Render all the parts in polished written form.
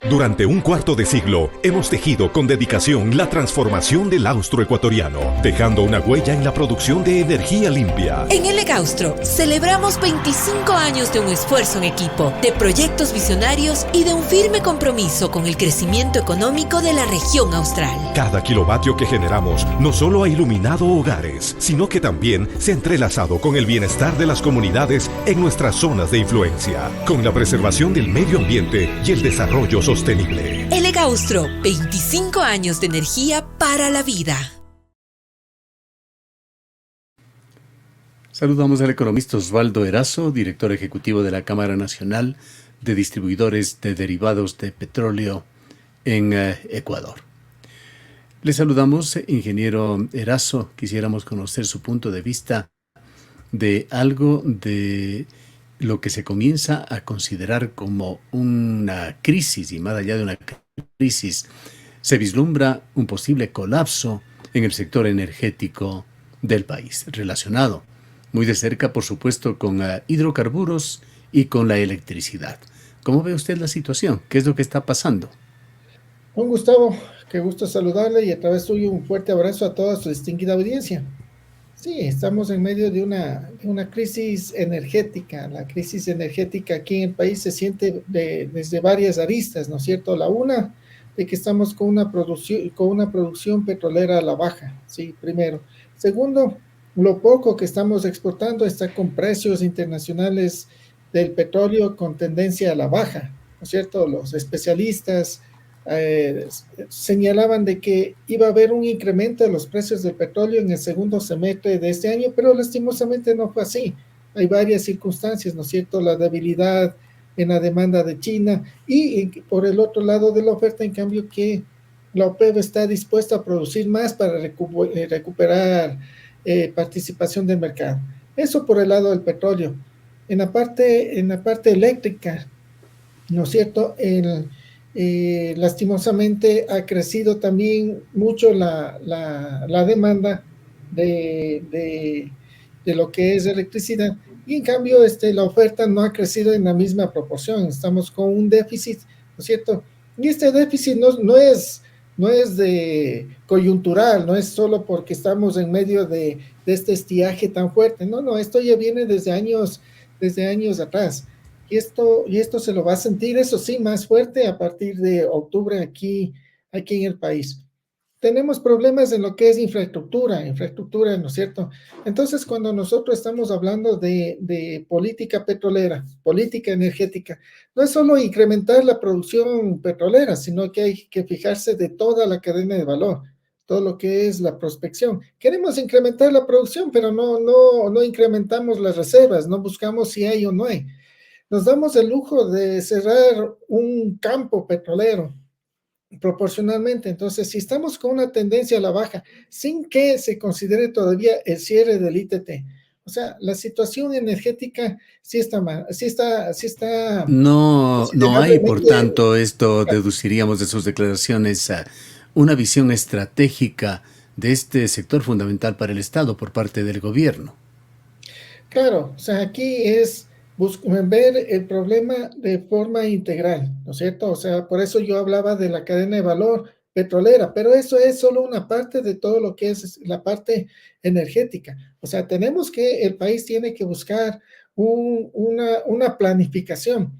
Durante un cuarto de siglo, hemos tejido con dedicación la transformación del austroecuatoriano, dejando una huella en la producción de energía limpia. En el Egaustro, celebramos 25 años de un esfuerzo en equipo, de proyectos visionarios y de un firme compromiso con el crecimiento económico de la región austral. Cada kilovatio que generamos no solo ha iluminado hogares, sino que también se ha entrelazado con el bienestar de las comunidades en nuestras zonas de influencia, con la preservación del medio ambiente y el desarrollo sostenible. El Egaustro, 25 años de energía para la vida. Saludamos al economista Osvaldo Erazo, director ejecutivo de la Cámara Nacional de Distribuidores de Derivados de Petróleo en Ecuador. Le saludamos, ingeniero Erazo. Quisiéramos conocer su punto de vista de algo de lo que se comienza a considerar como una crisis, y más allá de una crisis, se vislumbra un posible colapso en el sector energético del país, relacionado muy de cerca, por supuesto, con hidrocarburos y con la electricidad. ¿Cómo ve usted la situación? ¿Qué es lo que está pasando? Don Gustavo, qué gusto saludarle y a través suyo un fuerte abrazo a toda su distinguida audiencia. Sí, estamos en medio de una crisis energética. La crisis energética aquí en el país se siente desde varias aristas, ¿no es cierto? La una, de que estamos con una producción petrolera a la baja, sí, primero. Segundo, lo poco que estamos exportando está con precios internacionales del petróleo con tendencia a la baja, ¿no es cierto? Los especialistas eh, señalaban de que iba a haber un incremento de los precios del petróleo en el segundo semestre de este año, pero lastimosamente no fue así. Hay varias circunstancias, ¿no es cierto? La debilidad en la demanda de China y por el otro lado de la oferta, en cambio, que la OPEP está dispuesta a producir más para recuperar participación del mercado. Eso por el lado del petróleo. En la parte eléctrica, ¿no es cierto? Lastimosamente ha crecido también mucho la demanda de lo que es electricidad y en cambio la oferta no ha crecido en la misma proporción. Estamos con un déficit, ¿no es cierto? Y este déficit no es de coyuntural, no es solo porque estamos en medio de este estiaje tan fuerte. No, esto ya viene desde años atrás. Y esto se lo va a sentir, eso sí, más fuerte a partir de octubre aquí en el país. Tenemos problemas en lo que es infraestructura, ¿no es cierto? Entonces, cuando nosotros estamos hablando de política petrolera, política energética, no es solo incrementar la producción petrolera, sino que hay que fijarse de toda la cadena de valor, todo lo que es la prospección. Queremos incrementar la producción, pero no incrementamos las reservas, no buscamos si hay o no hay. Nos damos el lujo de cerrar un campo petrolero proporcionalmente. Entonces, si estamos con una tendencia a la baja, sin que se considere todavía el cierre del ITT, o sea, la situación energética sí está mal, sí está No hay, por considerablemente. tanto, esto deduciríamos de sus declaraciones, una visión estratégica de este sector fundamental para el Estado por parte del gobierno. Claro, o sea, aquí es ver el problema de forma integral, ¿no es cierto? O sea, por eso yo hablaba de la cadena de valor petrolera, pero eso es solo una parte de todo lo que es la parte energética. O sea, el país tiene que buscar una planificación.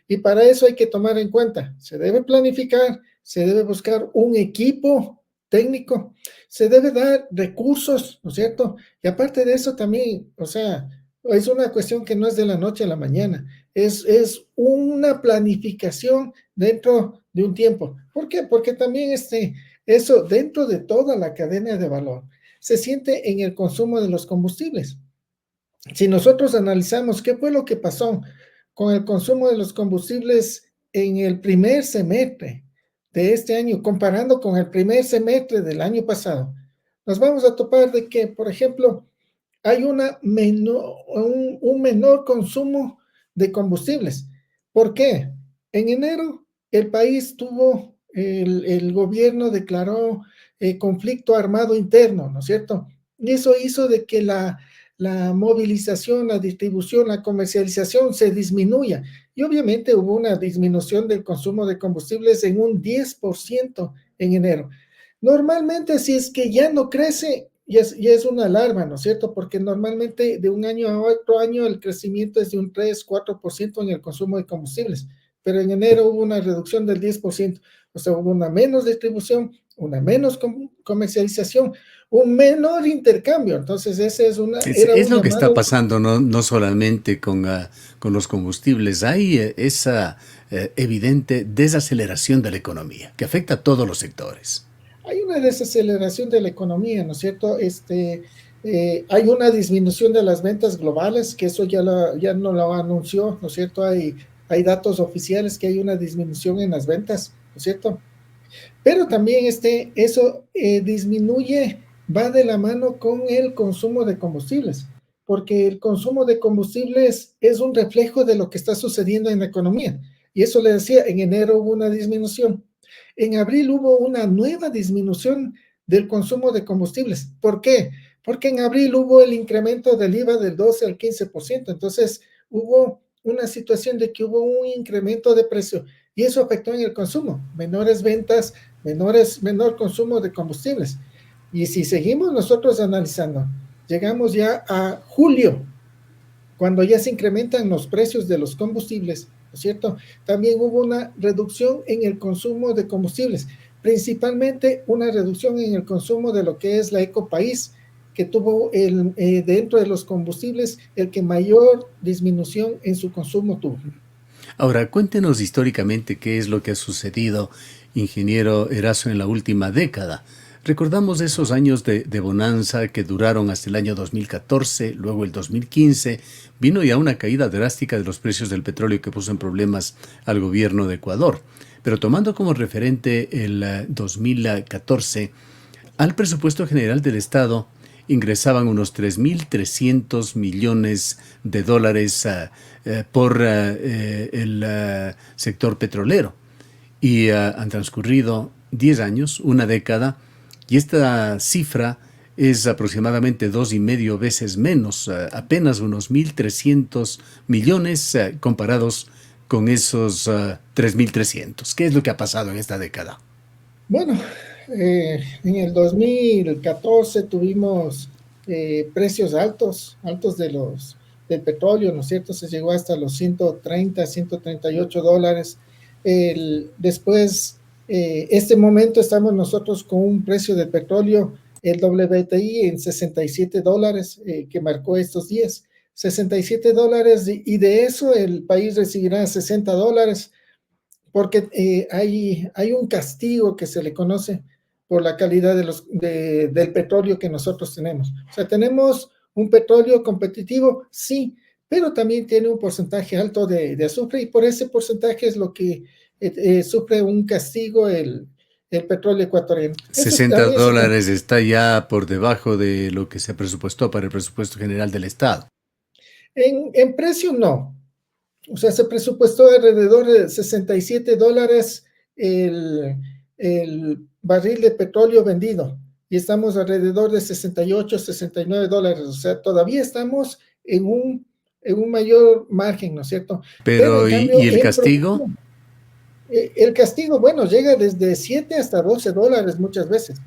Y para eso hay que tomar en cuenta, se debe planificar, se debe buscar un equipo técnico, se debe dar recursos, ¿no es cierto? Y aparte de eso también, o sea, es una cuestión que no es de la noche a la mañana, es una planificación dentro de un tiempo. ¿Por qué? Porque también eso dentro de toda la cadena de valor se siente en el consumo de los combustibles. Si nosotros analizamos qué fue lo que pasó con el consumo de los combustibles en el primer semestre de este año, comparando con el primer semestre del año pasado, nos vamos a topar de que, por ejemplo, hay un menor consumo de combustibles. ¿Por qué? En enero el país el gobierno declaró conflicto armado interno, ¿no es cierto? Y eso hizo de que la movilización, la distribución, la comercialización se disminuya. Y obviamente hubo una disminución del consumo de combustibles en un 10% en enero. Normalmente, si es que ya no crece, ya es una alarma, ¿no es cierto? Porque normalmente de un año a otro año el crecimiento es de un 3-4% en el consumo de combustibles, pero en enero hubo una reducción del 10%, o sea, hubo una menos distribución, una menos comercialización, un menor intercambio. Entonces, ese era Es un lo que está llamado. pasando, no solamente con los combustibles, hay esa evidente desaceleración de la economía que afecta a todos los sectores. Hay una desaceleración de la economía, ¿no es cierto? Hay una disminución de las ventas globales, que eso ya no lo anunció, ¿no es cierto? Hay datos oficiales que hay una disminución en las ventas, ¿no es cierto? Pero también eso disminuye, va de la mano con el consumo de combustibles, porque el consumo de combustibles es un reflejo de lo que está sucediendo en la economía. Y eso le decía, en enero hubo una disminución. En abril hubo una nueva disminución del consumo de combustibles. ¿Por qué? Porque en abril hubo el incremento del IVA del 12 al 15%. Entonces hubo una situación de que hubo un incremento de precio y eso afectó en el consumo, menores ventas, menor consumo de combustibles. Y si seguimos nosotros analizando, llegamos ya a julio, cuando ya se incrementan los precios de los combustibles, ¿no es cierto? También hubo una reducción en el consumo de combustibles, principalmente una reducción en el consumo de lo que es la Ecopaís, que tuvo dentro de los combustibles el que mayor disminución en su consumo tuvo. Ahora, cuéntenos históricamente qué es lo que ha sucedido, ingeniero Erazo, en la última década. Recordamos esos años de bonanza que duraron hasta el año 2014, luego el 2015, vino ya una caída drástica de los precios del petróleo que puso en problemas al gobierno de Ecuador. Pero tomando como referente el 2014, al presupuesto general del Estado ingresaban unos 3.300 millones de dólares por el sector petrolero. Y han transcurrido 10 años, una década, y esta cifra es aproximadamente 2,5 veces menos, apenas unos 1.300 millones comparados con esos 3.300. ¿Qué es lo que ha pasado en esta década? Bueno, en el 2014 tuvimos precios altos del petróleo, ¿no es cierto? Se llegó hasta los 130, 138 dólares. Después, este momento estamos nosotros con un precio del petróleo, el WTI, en 67 dólares, que marcó estos días. 67 dólares y de eso el país recibirá 60 dólares porque hay un castigo que se le conoce por la calidad del petróleo que nosotros tenemos. O sea, tenemos un petróleo competitivo, sí, pero también tiene un porcentaje alto de azufre y por ese porcentaje es lo que sufre un castigo el petróleo ecuatoriano. Eso 60 también dólares está ya por debajo de lo que se presupuestó para el presupuesto general del Estado. en precio no. O sea, se presupuestó alrededor de 67 dólares el barril de petróleo vendido y estamos alrededor de 68, 69 dólares. O sea, todavía estamos en un mayor margen, ¿no es cierto? Pero en Pero, cambio, y el castigo? el castigo, bueno, llega desde 7 hasta 12 dólares muchas veces.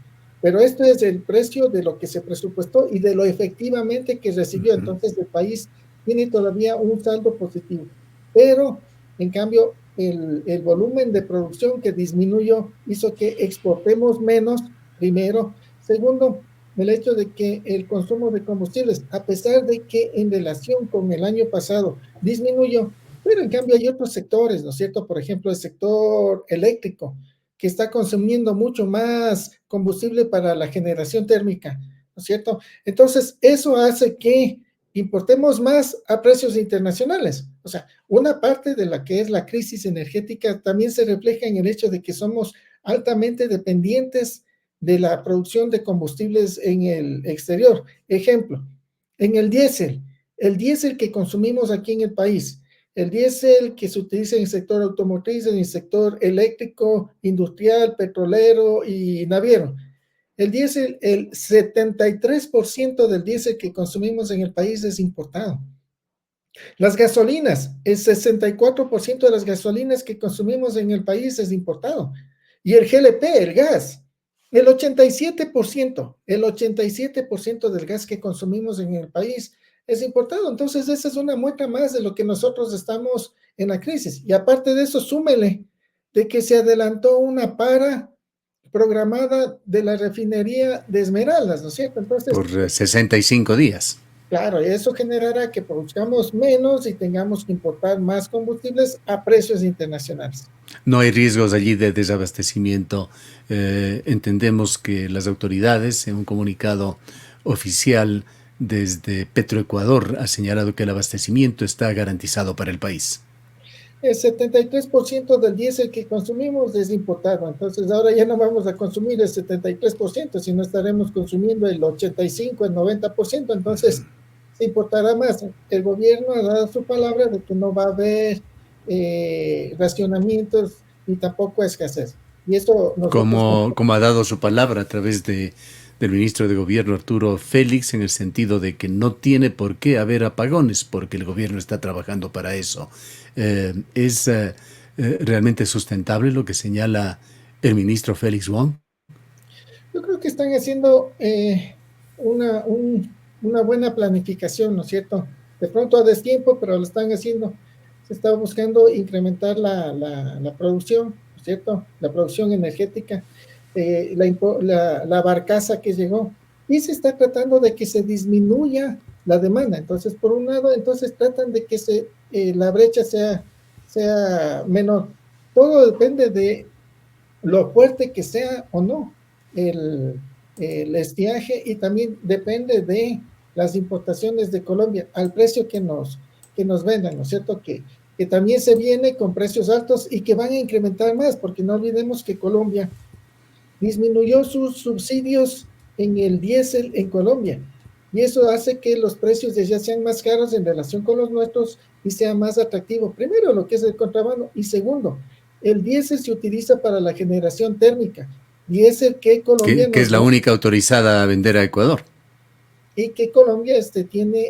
Pero esto es el precio de lo que se presupuestó y de lo efectivamente que recibió. Ujú. Entonces, el país tiene todavía un saldo positivo. Pero, en cambio, el volumen de producción que disminuyó hizo que exportemos menos, primero. Segundo, el hecho de que el consumo de combustibles, a pesar de que en relación con el año pasado disminuyó, pero en cambio hay otros sectores, ¿no es cierto? Por ejemplo, el sector eléctrico, que está consumiendo mucho más combustible para la generación térmica, ¿no es cierto? Entonces, eso hace que importemos más a precios internacionales. O sea, una parte de la que es la crisis energética también se refleja en el hecho de que somos altamente dependientes de la producción de combustibles en el exterior. Ejemplo, en el diésel que consumimos aquí en el país, el diésel que se utiliza en el sector automotriz, en el sector eléctrico, industrial, petrolero y naviero. El diésel, el 73% del diésel que consumimos en el país es importado. Las gasolinas, el 64% de las gasolinas que consumimos en el país es importado. Y el GLP, el gas, el 87% del gas que consumimos en el país es importado. Entonces, esa es una muestra más de lo que nosotros estamos en la crisis. Y aparte de eso, súmele de que se adelantó una para programada de la refinería de Esmeraldas, ¿no es cierto? Entonces, por 65 días. claro, eso generará que produzcamos menos y tengamos que importar más combustibles a precios internacionales. No hay riesgos allí de desabastecimiento. Entendemos que las autoridades, en un comunicado oficial desde Petroecuador, ha señalado que el abastecimiento está garantizado para el país. El 73% del diésel que consumimos es importado, entonces ahora ya no vamos a consumir el 73%, sino estaremos consumiendo el 85%, el 90%, entonces se importará más. El gobierno ha dado su palabra de que no va a haber racionamientos ni tampoco escasez. Y eso como ha dado su palabra a través del ministro de Gobierno Arturo Félix, en el sentido de que no tiene por qué haber apagones porque el gobierno está trabajando para eso. ¿Es realmente sustentable lo que señala el ministro Félix Wong? Yo creo que están haciendo una buena planificación, ¿no es cierto? De pronto a destiempo, pero lo están haciendo. Se está buscando incrementar la producción, ¿no es cierto? La producción energética, la barcaza que llegó. Y se está tratando de que se disminuya la demanda. Entonces, por un lado, entonces tratan de que la brecha sea menor. Todo depende de lo fuerte que sea o no el estiaje, y también depende de las importaciones de Colombia al precio que nos vendan, ¿no es cierto? Que también se viene con precios altos y que van a incrementar más, porque no olvidemos que Colombia disminuyó sus subsidios en el diésel en Colombia, y eso hace que los precios de allá sean más caros en relación con los nuestros y sea más atractivo. Primero, lo que es el contrabando, y segundo, el diésel se utiliza para la generación térmica, diésel que Colombia... Que es la única autorizada a vender a Ecuador. Y que Colombia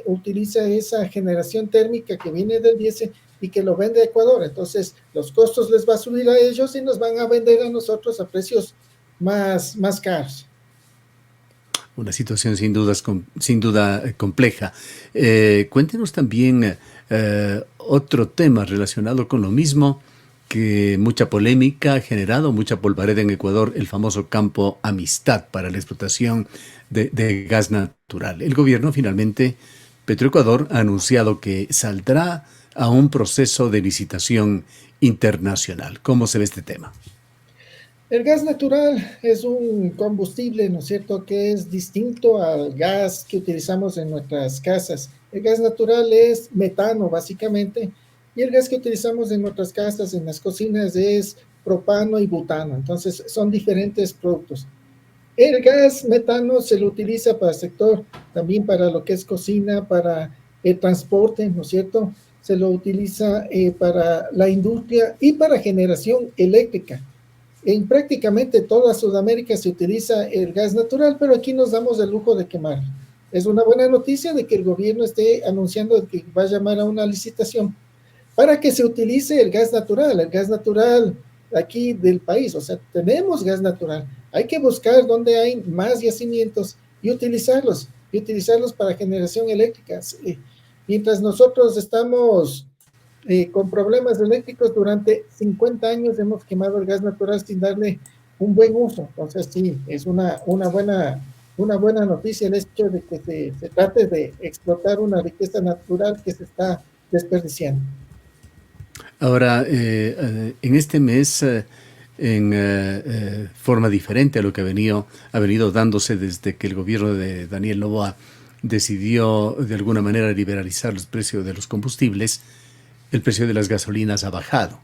utiliza esa generación térmica que viene del diésel y que lo vende a Ecuador. Entonces, los costos les va a subir a ellos y nos van a vender a nosotros a precios más caros. Una situación sin duda compleja. Cuéntenos también otro tema relacionado con lo mismo, que mucha polémica ha generado, mucha polvareda en Ecuador, el famoso campo Amistad para la explotación de gas natural. El gobierno finalmente, Petroecuador, ha anunciado que saldrá a un proceso de licitación internacional. ¿Cómo se ve este tema? El gas natural es un combustible, ¿no es cierto?, que es distinto al gas que utilizamos en nuestras casas. El gas natural es metano, básicamente, y el gas que utilizamos en nuestras casas, en las cocinas, es propano y butano. Entonces, son diferentes productos. El gas metano se lo utiliza para el sector, también para lo que es cocina, para el transporte, ¿no es cierto? Se lo utiliza para la industria y para generación eléctrica. En prácticamente toda Sudamérica se utiliza el gas natural, pero aquí nos damos el lujo de quemar. Es una buena noticia de que el gobierno esté anunciando que va a llamar a una licitación para que se utilice el gas natural aquí del país. O sea, tenemos gas natural. Hay que buscar dónde hay más yacimientos y utilizarlos para generación eléctrica. Mientras nosotros estamos con problemas eléctricos, durante 50 años hemos quemado el gas natural sin darle un buen uso. Entonces, sí, es una buena noticia el hecho de que se trate de explotar una riqueza natural que se está desperdiciando. Ahora, en este mes, en forma diferente a lo que ha venido dándose desde que el gobierno de Daniel Noboa decidió de alguna manera liberalizar los precios de los combustibles, el precio de las gasolinas ha bajado.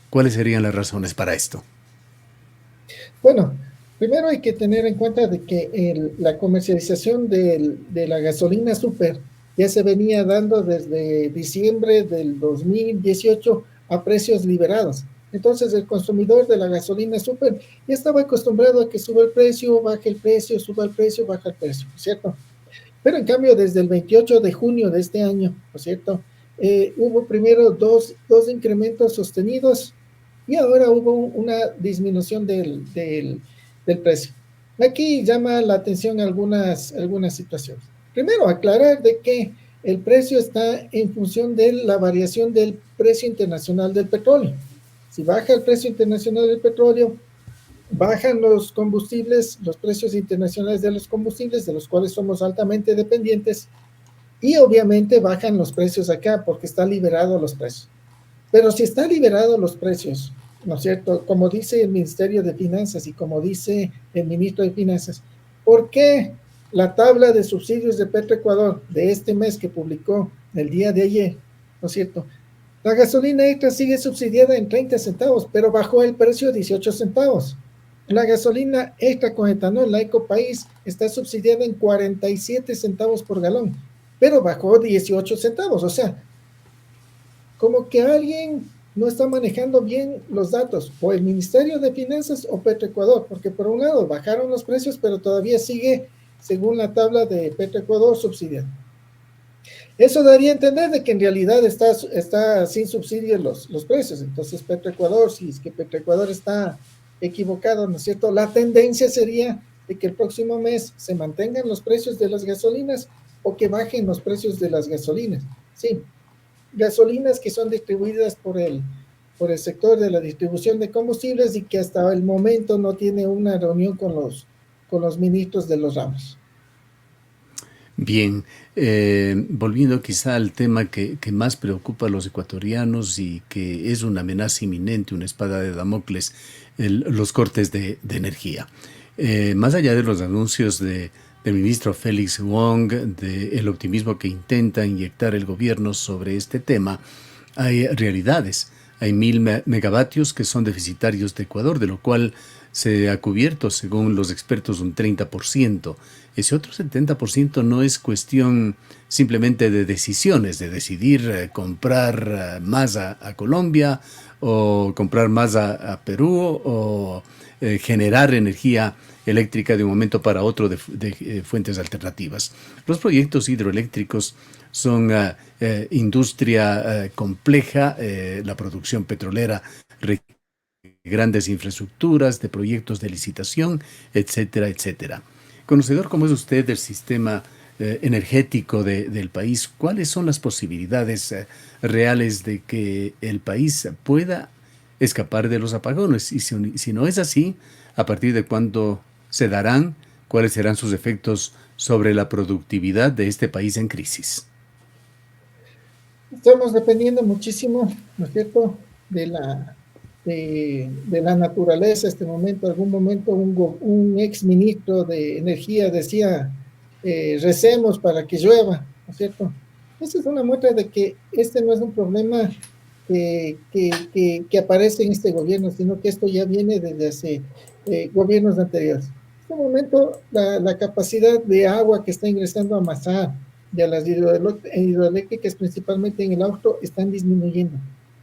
¿Cuáles serían las razones para esto? Bueno, primero hay que tener en cuenta de que la comercialización de la gasolina super ya se venía dando desde diciembre del 2018 a precios liberados. Entonces el consumidor de la gasolina súper ya estaba acostumbrado a que sube el precio, baje el precio, suba el precio, baja el precio, ¿cierto? Pero en cambio, desde el 28 de junio de este año, ¿no es cierto? Hubo primero dos incrementos sostenidos y ahora hubo una disminución del precio. Aquí llama la atención algunas situaciones. Primero, aclarar de que el precio está en función de la variación del precio internacional del petróleo. Si baja el precio internacional del petróleo, bajan los combustibles, los precios internacionales de los combustibles, de los cuales somos altamente dependientes, y obviamente bajan los precios acá porque está liberado los precios. Pero si está liberado los precios, ¿no es cierto? Como dice el Ministerio de Finanzas y como dice el Ministro de Finanzas, ¿por qué la tabla de subsidios de Petroecuador de este mes que publicó el día de ayer, ¿no es cierto? La gasolina extra sigue subsidiada en 30 centavos, pero bajó el precio a 18 centavos. La gasolina extra con etanol, la Ecopaís, está subsidiada en 47 centavos por galón, pero bajó 18 centavos. O sea, como que alguien no está manejando bien los datos, o el Ministerio de Finanzas o Petroecuador, porque por un lado bajaron los precios, pero todavía sigue, según la tabla de Petroecuador, subsidiado. Eso daría a entender de que en realidad está sin subsidios los precios. Entonces, Petroecuador, si es que Petroecuador está equivocado, ¿no es cierto? La tendencia sería de que el próximo mes se mantengan los precios de las gasolinas o que bajen los precios de las gasolinas. Sí, gasolinas que son distribuidas por el sector de la distribución de combustibles y que hasta el momento no tiene una reunión con los ministros de los ramos. Bien, volviendo quizá al tema que más preocupa a los ecuatorianos y que es una amenaza inminente, una espada de Damocles, los cortes de energía. Más allá de los anuncios del ministro Félix Wong, del optimismo que intenta inyectar el gobierno sobre este tema, hay realidades. Hay 1.000 megavatios que son deficitarios de Ecuador, de lo cual se ha cubierto, según los expertos, un 30%. Ese otro 70% no es cuestión simplemente de decisiones, de decidir comprar más a Colombia o comprar más a Perú o generar energía eléctrica de un momento para otro de fuentes alternativas. Los proyectos hidroeléctricos son industria compleja, la producción petrolera requiere grandes infraestructuras, de proyectos de licitación, etcétera, etcétera. Conocedor como es usted del sistema energético del país, ¿cuáles son las posibilidades reales de que el país pueda escapar de los apagones? Y si no es así, ¿a partir de cuándo se darán? ¿Cuáles serán sus efectos sobre la productividad de este país en crisis? Estamos dependiendo muchísimo, ¿no es cierto?, de la naturaleza. Este momento, algún momento, un ex ministro de Energía decía, recemos para que llueva, ¿no es cierto? Esa es una muestra de que este no es un problema que aparece en este gobierno, sino que esto ya viene desde hace gobiernos anteriores. En este momento, la capacidad de agua que está ingresando a Masar y a las hidroeléctricas, principalmente en el Austro, están disminuyendo,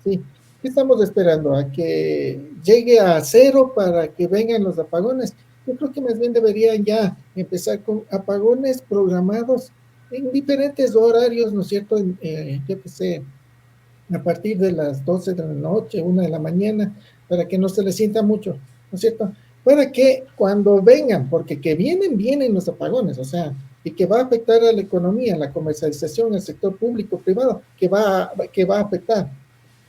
¿sí? ¿Qué estamos esperando? ¿A que llegue a cero para que vengan los apagones? Yo creo que más bien deberían ya empezar con apagones programados en diferentes horarios, ¿no es cierto? Yo qué sé, a partir de las 12 de la noche, 1 de la mañana, para que no se les sienta mucho, ¿no es cierto? Para que cuando vengan, porque que vienen los apagones, o sea, y que va a afectar a la economía, la comercialización, el sector público, privado, que va a afectar.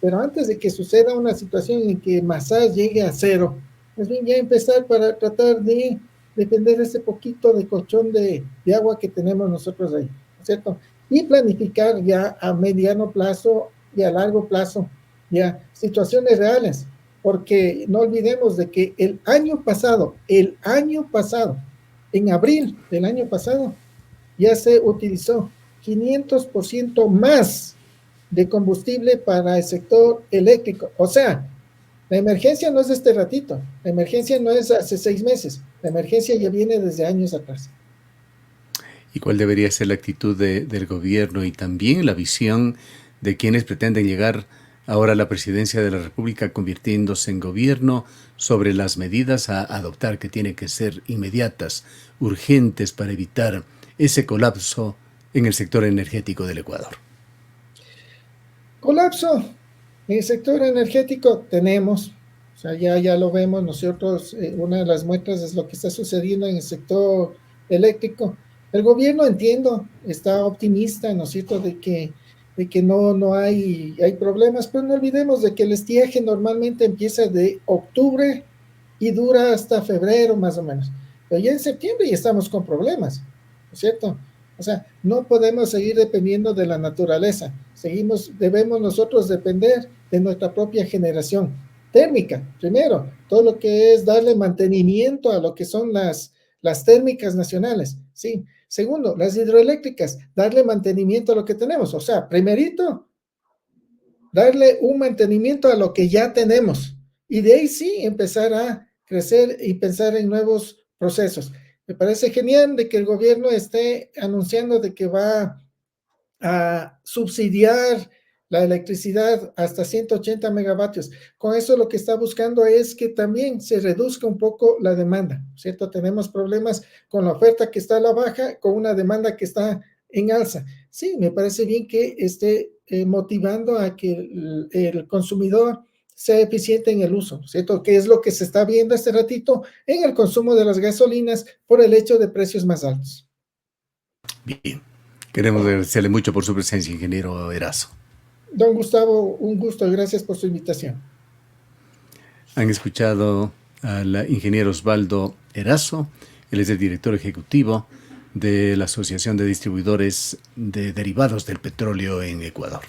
Pero antes de que suceda una situación en que Masar llegue a cero, más bien ya empezar para tratar de defender ese poquito de colchón de agua que tenemos nosotros ahí, ¿cierto? Y planificar ya a mediano plazo y a largo plazo ya situaciones reales, porque no olvidemos de que el año pasado, en abril del año pasado, ya se utilizó 500% más de combustible para el sector eléctrico. O sea, la emergencia no es de este ratito, la emergencia no es hace 6 meses, la emergencia ya viene desde años atrás. ¿Y cuál debería ser la actitud del gobierno y también la visión de quienes pretenden llegar ahora la presidencia de la República convirtiéndose en gobierno sobre las medidas a adoptar que tienen que ser inmediatas, urgentes para evitar ese colapso en el sector energético del Ecuador. Colapso en el sector energético tenemos, o sea, ya lo vemos nosotros, una de las muestras es lo que está sucediendo en el sector eléctrico. El gobierno, entiendo, está optimista, ¿no es cierto?, de que no hay problemas, pero no olvidemos de que el estiaje normalmente empieza de octubre y dura hasta febrero más o menos. Pero ya en septiembre ya estamos con problemas, ¿no es cierto? O sea, no podemos seguir dependiendo de la naturaleza. Debemos nosotros depender de nuestra propia generación térmica. Primero, todo lo que es darle mantenimiento a lo que son las térmicas nacionales, ¿sí? Segundo, las hidroeléctricas, darle mantenimiento a lo que tenemos. O sea, primerito, darle un mantenimiento a lo que ya tenemos. Y de ahí sí empezar a crecer y pensar en nuevos procesos. Me parece genial de que el gobierno esté anunciando de que va a subsidiar la electricidad hasta 180 megavatios. Con eso lo que está buscando es que también se reduzca un poco la demanda, ¿cierto? Tenemos problemas con la oferta que está a la baja, con una demanda que está en alza. Sí, me parece bien que esté motivando a que el consumidor sea eficiente en el uso, ¿cierto? Que es lo que se está viendo este ratito en el consumo de las gasolinas por el hecho de precios más altos. Bien, queremos agradecerle mucho por su presencia, ingeniero Erazo. Don Gustavo, un gusto y gracias por su invitación. Han escuchado al ingeniero Osvaldo Erazo, él es el director ejecutivo de la Asociación de Distribuidores de Derivados del Petróleo en Ecuador.